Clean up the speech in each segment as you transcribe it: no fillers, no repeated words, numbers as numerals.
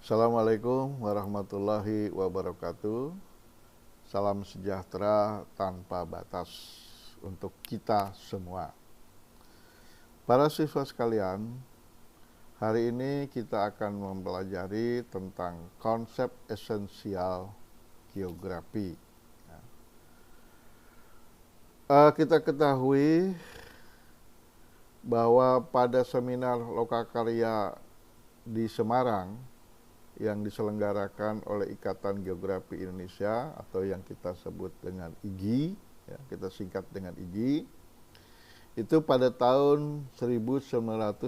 Assalamualaikum warahmatullahi wabarakatuh. Salam sejahtera tanpa batas untuk kita semua. Para siswa sekalian, hari ini kita akan mempelajari tentang konsep esensial geografi. Kita ketahui bahwa pada seminar lokakarya di Semarang yang diselenggarakan oleh Ikatan Geografi Indonesia atau yang kita sebut dengan IGI, ya, kita singkat dengan IGI, itu pada tahun 1988,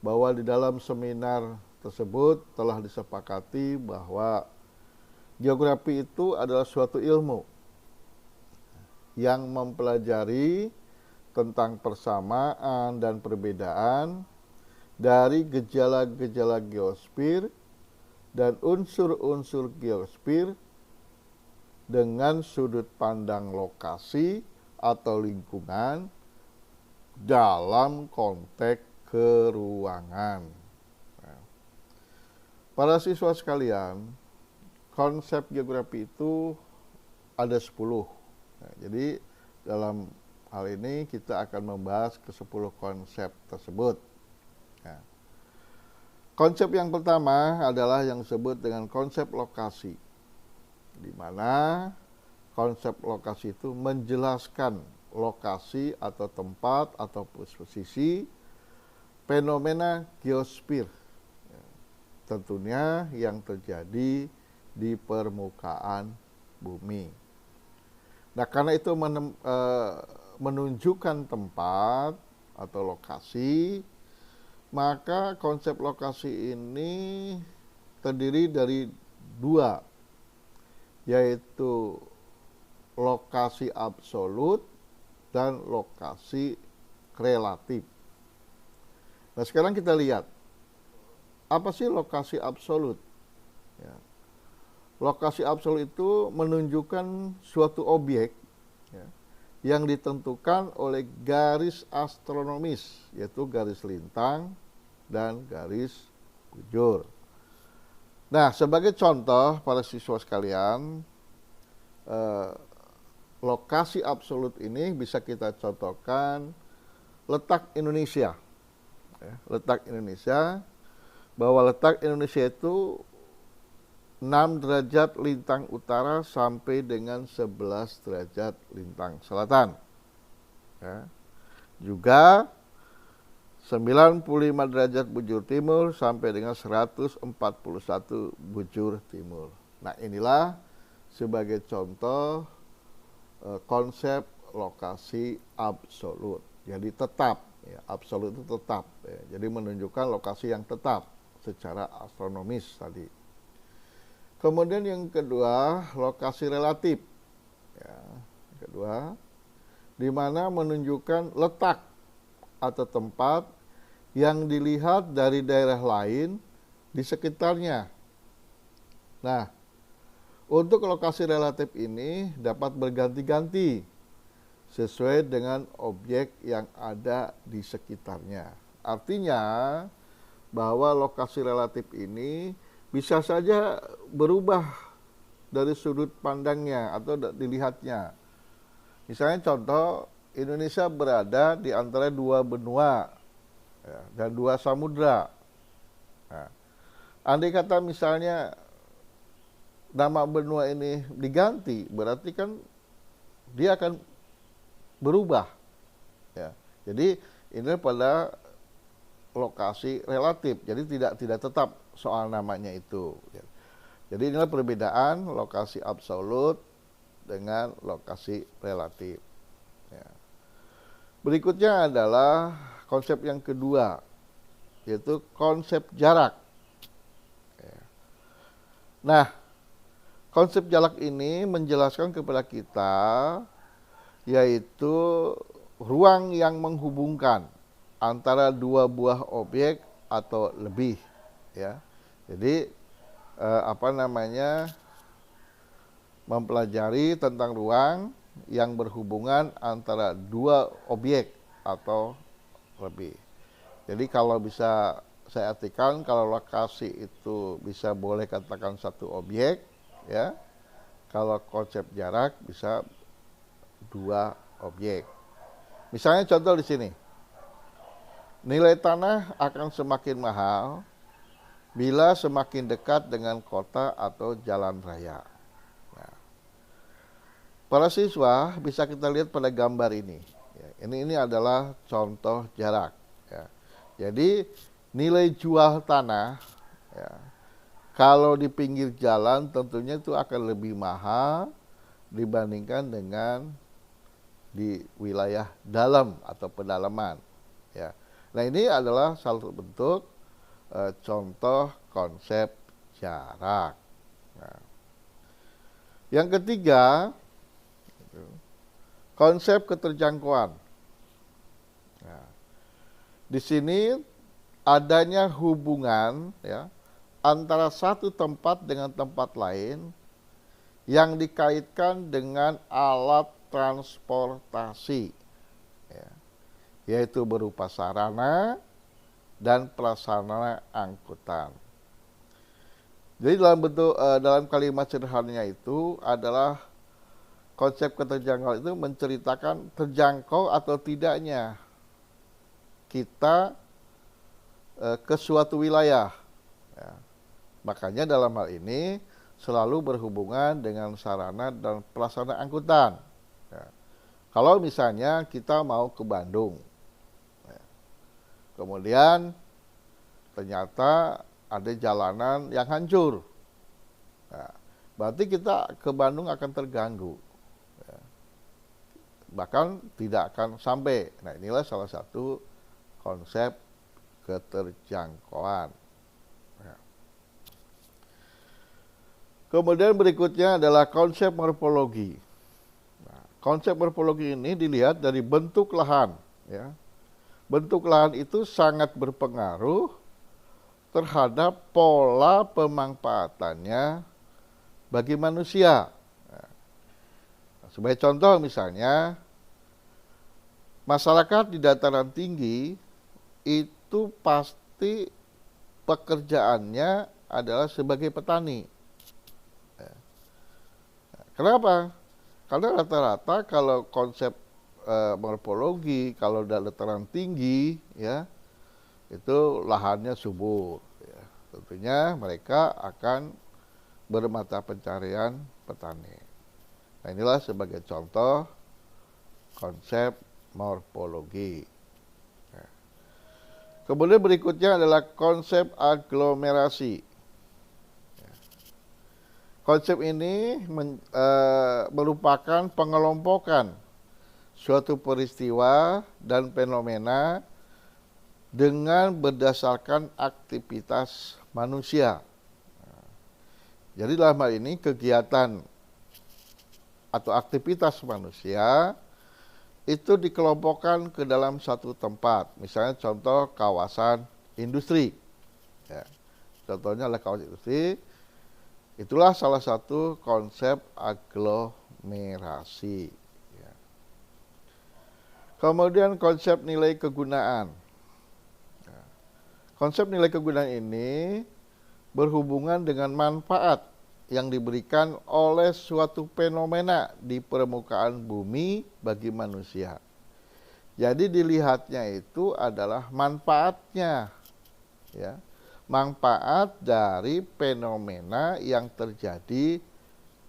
bahwa di dalam seminar tersebut telah disepakati bahwa geografi itu adalah suatu ilmu yang mempelajari tentang persamaan dan perbedaan dari gejala-gejala geosfer dan unsur-unsur geosfer dengan sudut pandang lokasi atau lingkungan dalam konteks keruangan. Para siswa sekalian, konsep geografi itu ada 10. Jadi dalam hal ini kita akan membahas ke-10 konsep tersebut. Nah, konsep yang pertama adalah yang disebut dengan konsep lokasi, di mana konsep lokasi itu menjelaskan lokasi atau tempat atau posisi fenomena geosfer, tentunya yang terjadi di permukaan bumi. Nah, karena itu menunjukkan tempat atau lokasi, maka konsep lokasi ini terdiri dari 2, yaitu lokasi absolut dan lokasi relatif. Nah, sekarang kita lihat, apa sih lokasi absolut? Ya. Lokasi absolut itu menunjukkan suatu objek, ya, yang ditentukan oleh garis astronomis, yaitu garis lintang dan garis bujur. Nah, sebagai contoh para siswa sekalian, lokasi absolut ini bisa kita contohkan letak Indonesia. Letak Indonesia, bahwa letak Indonesia itu 6 derajat lintang utara sampai dengan 11 derajat lintang selatan. Ya. Juga 95 derajat bujur timur sampai dengan 141 bujur timur. Nah, inilah sebagai contoh konsep lokasi absolut. Jadi tetap, ya, absolut itu tetap. Ya. Jadi menunjukkan lokasi yang tetap secara astronomis tadi. Kemudian yang kedua, lokasi relatif. Ya, yang kedua, di mana menunjukkan letak atau tempat yang dilihat dari daerah lain di sekitarnya. Nah, untuk lokasi relatif ini dapat berganti-ganti sesuai dengan objek yang ada di sekitarnya. Artinya bahwa lokasi relatif ini bisa saja berubah dari sudut pandangnya atau dilihatnya. Misalnya contoh, Indonesia berada di antara 2 benua, ya, dan 2 samudra. Nah, andai kata misalnya nama benua ini diganti, berarti kan dia akan berubah. Ya. Jadi ini pada lokasi relatif, jadi tidak tetap soal namanya itu. Jadi inilah perbedaan lokasi absolut dengan lokasi relatif. Ya. Berikutnya adalah konsep yang kedua, yaitu konsep jarak. Ya. Nah, konsep jarak ini menjelaskan kepada kita yaitu ruang yang menghubungkan antara 2 buah objek atau lebih, ya. Jadi mempelajari tentang ruang yang berhubungan antara 2 objek atau lebih. Jadi kalau bisa saya artikan kalau lokasi itu bisa boleh katakan satu objek, ya. Kalau konsep jarak bisa dua objek. Misalnya contoh di sini, nilai tanah akan semakin mahal bila semakin dekat dengan kota atau jalan raya. Nah, para siswa bisa kita lihat pada gambar ini. Ya, ini adalah contoh jarak. Ya. Jadi nilai jual tanah, ya, kalau di pinggir jalan tentunya itu akan lebih mahal dibandingkan dengan di wilayah dalam atau pedalaman. Ya. Nah, ini adalah salah satu bentuk contoh konsep jarak. Nah, yang ketiga, konsep keterjangkauan. Nah, di sini adanya hubungan, ya, antara satu tempat dengan tempat lain yang dikaitkan dengan alat transportasi, ya, yaitu berupa sarana dan prasarana angkutan. Jadi dalam kalimat sederhananya itu adalah konsep keterjangkauan itu menceritakan terjangkau atau tidaknya kita ke suatu wilayah. Ya. Makanya dalam hal ini selalu berhubungan dengan sarana dan prasarana angkutan. Ya. Kalau misalnya kita mau ke Bandung, ya, kemudian ternyata ada jalanan yang hancur, nah, berarti kita ke Bandung akan terganggu, ya, bahkan tidak akan sampai. Nah, inilah salah satu konsep keterjangkauan. Ya. Kemudian berikutnya adalah konsep morfologi. Nah, konsep morfologi ini dilihat dari bentuk lahan, ya. Bentuk lahan itu sangat berpengaruh terhadap pola pemanfaatannya bagi manusia. Nah, sebagai contoh misalnya, masyarakat di dataran tinggi itu pasti pekerjaannya adalah sebagai petani. Kenapa? Karena rata-rata kalau konsep morfologi, kalau dataran tinggi, ya, itu lahannya subur. Ya. Tentunya mereka akan bermata pencarian petani. Nah, inilah sebagai contoh konsep morfologi. Nah. Kemudian berikutnya adalah konsep aglomerasi. Ya. Konsep ini merupakan pengelompokan suatu peristiwa dan fenomena dengan berdasarkan aktivitas manusia. Jadi dalam hal ini kegiatan atau aktivitas manusia itu dikelompokkan ke dalam satu tempat. Misalnya contoh kawasan industri. Ya, contohnya adalah kawasan industri. Itulah salah satu konsep aglomerasi. Ya. Kemudian konsep nilai kegunaan. Konsep nilai kegunaan ini berhubungan dengan manfaat yang diberikan oleh suatu fenomena di permukaan bumi bagi manusia. Jadi dilihatnya itu adalah manfaatnya, ya, manfaat dari fenomena yang terjadi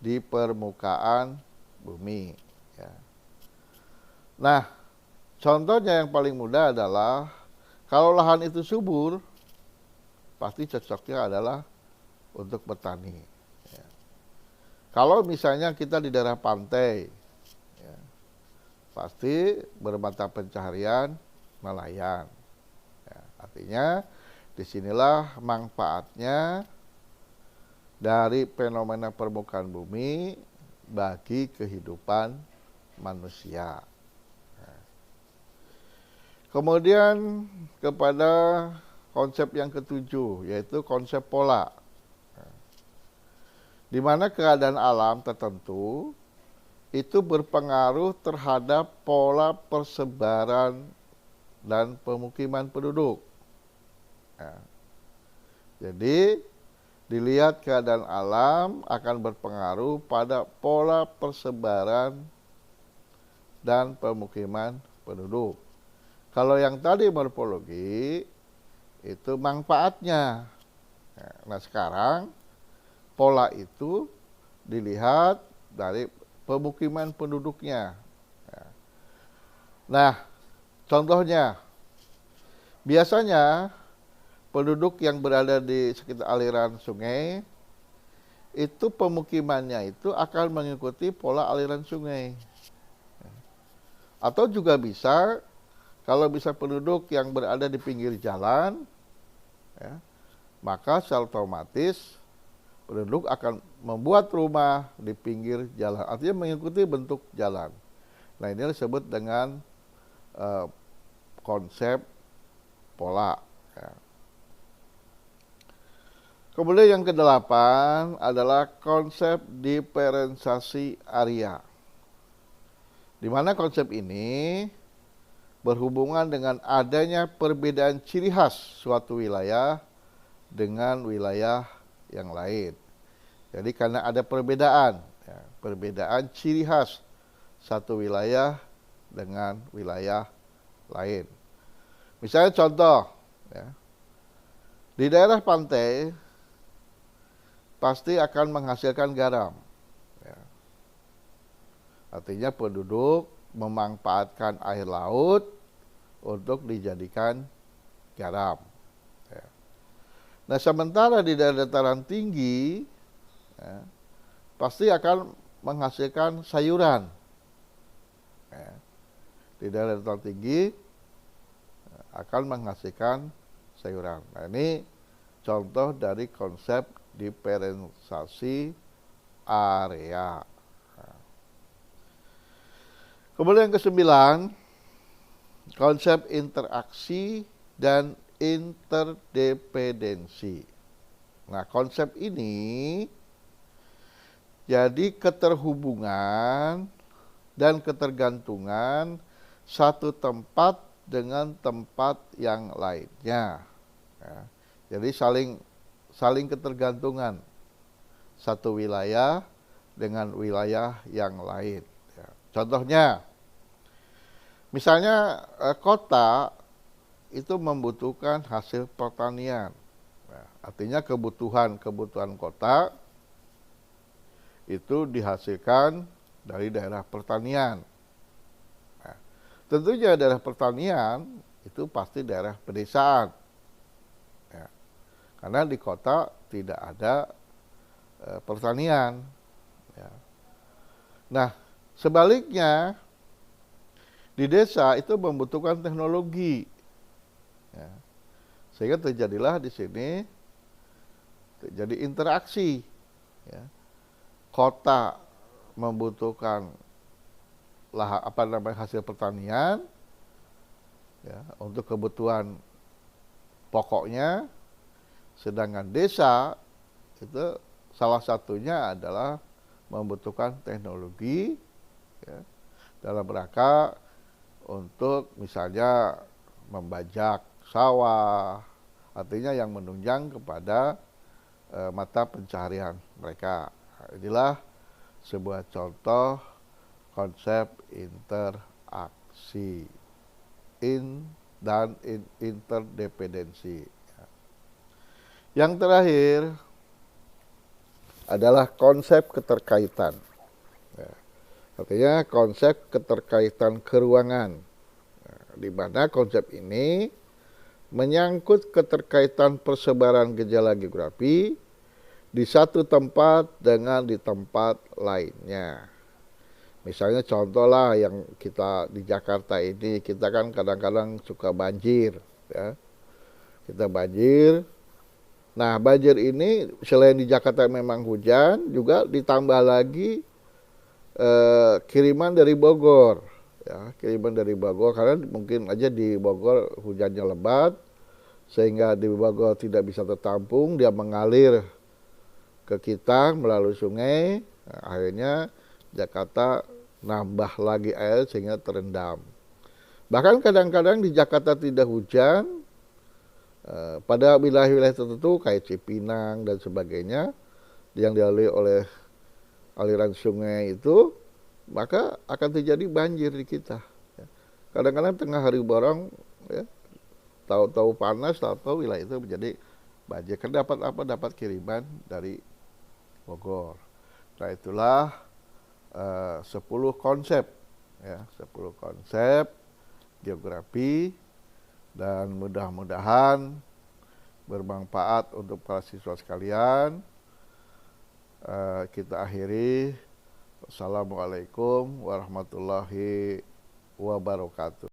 di permukaan bumi. Ya. Nah, contohnya yang paling mudah adalah kalau lahan itu subur, pasti cocoknya adalah untuk bertani. Ya. Kalau misalnya kita di daerah pantai, ya, pasti bermata pencaharian nelayan. Ya, artinya disinilah manfaatnya dari fenomena permukaan bumi bagi kehidupan manusia. Kemudian kepada konsep yang ketujuh, yaitu konsep pola. Di mana keadaan alam tertentu itu berpengaruh terhadap pola persebaran dan pemukiman penduduk. Jadi dilihat keadaan alam akan berpengaruh pada pola persebaran dan pemukiman penduduk. Kalau yang tadi morfologi itu manfaatnya. Nah sekarang pola itu dilihat dari pemukiman penduduknya. Nah contohnya, biasanya penduduk yang berada di sekitar aliran sungai itu pemukimannya itu akan mengikuti pola aliran sungai. Atau juga bisa, kalau bisa penduduk yang berada di pinggir jalan, ya, maka secara otomatis penduduk akan membuat rumah di pinggir jalan. Artinya mengikuti bentuk jalan. Nah ini disebut dengan konsep pola. Ya. Kemudian yang kedelapan adalah konsep diferensiasi area. Di mana konsep ini berhubungan dengan adanya perbedaan ciri khas suatu wilayah dengan wilayah yang lain. Jadi karena ada perbedaan, ya, perbedaan ciri khas satu wilayah dengan wilayah lain. Misalnya contoh, ya, di daerah pantai pasti akan menghasilkan garam. Ya. Artinya penduduk memanfaatkan air laut untuk dijadikan garam. Ya. Nah sementara di daerah dataran tinggi, ya, pasti akan menghasilkan sayuran. Ya. Di daerah dataran tinggi akan menghasilkan sayuran. Nah ini contoh dari konsep diferensiasi area. Kemudian yang kesembilan, konsep interaksi dan interdependensi. Nah, konsep ini jadi keterhubungan dan ketergantungan satu tempat dengan tempat yang lainnya. Ya, jadi saling ketergantungan satu wilayah dengan wilayah yang lain. Ya, contohnya, misalnya kota itu membutuhkan hasil pertanian. Nah, artinya kebutuhan kota itu dihasilkan dari daerah pertanian. Nah, tentunya daerah pertanian itu pasti daerah pedesaan. Ya, karena di kota tidak ada pertanian. Ya. Nah, sebaliknya di desa itu membutuhkan teknologi, ya. Sehingga terjadilah di sini terjadi interaksi. Ya. Kota membutuhkan hasil pertanian, ya, untuk kebutuhan pokoknya, sedangkan desa itu salah satunya adalah membutuhkan teknologi, ya, dalam rangka untuk misalnya membajak sawah, artinya yang menunjang kepada mata pencaharian mereka. Inilah sebuah contoh konsep interaksi dan interdependensi. Yang terakhir adalah konsep keterkaitan. Artinya konsep keterkaitan keruangan, di mana konsep ini menyangkut keterkaitan persebaran gejala geografi di satu tempat dengan di tempat lainnya. Misalnya contoh lah yang kita di Jakarta ini, kita kan kadang-kadang suka banjir, ya. Kita banjir. Nah, banjir ini selain di Jakarta memang hujan, juga ditambah lagi kiriman dari Bogor, ya, kiriman dari Bogor, karena mungkin aja di Bogor hujannya lebat, sehingga di Bogor tidak bisa tertampung, dia mengalir ke kita melalui sungai. Nah, akhirnya Jakarta nambah lagi air sehingga terendam. Bahkan kadang-kadang di Jakarta tidak hujan, Pada wilayah-wilayah tertentu kayak Cipinang dan sebagainya yang dilalui oleh aliran sungai itu, maka akan terjadi banjir di kita. Kadang-kadang tengah hari borong, ya, tahu-tahu panas, tahu-tahu wilayah itu menjadi banjir. Kan dapat apa? Dapat kiriman dari Bogor. Nah itulah 10 konsep, ya, 10 konsep geografi, dan mudah-mudahan bermanfaat untuk para siswa sekalian. Kita akhiri. Wassalamualaikum warahmatullahi wabarakatuh.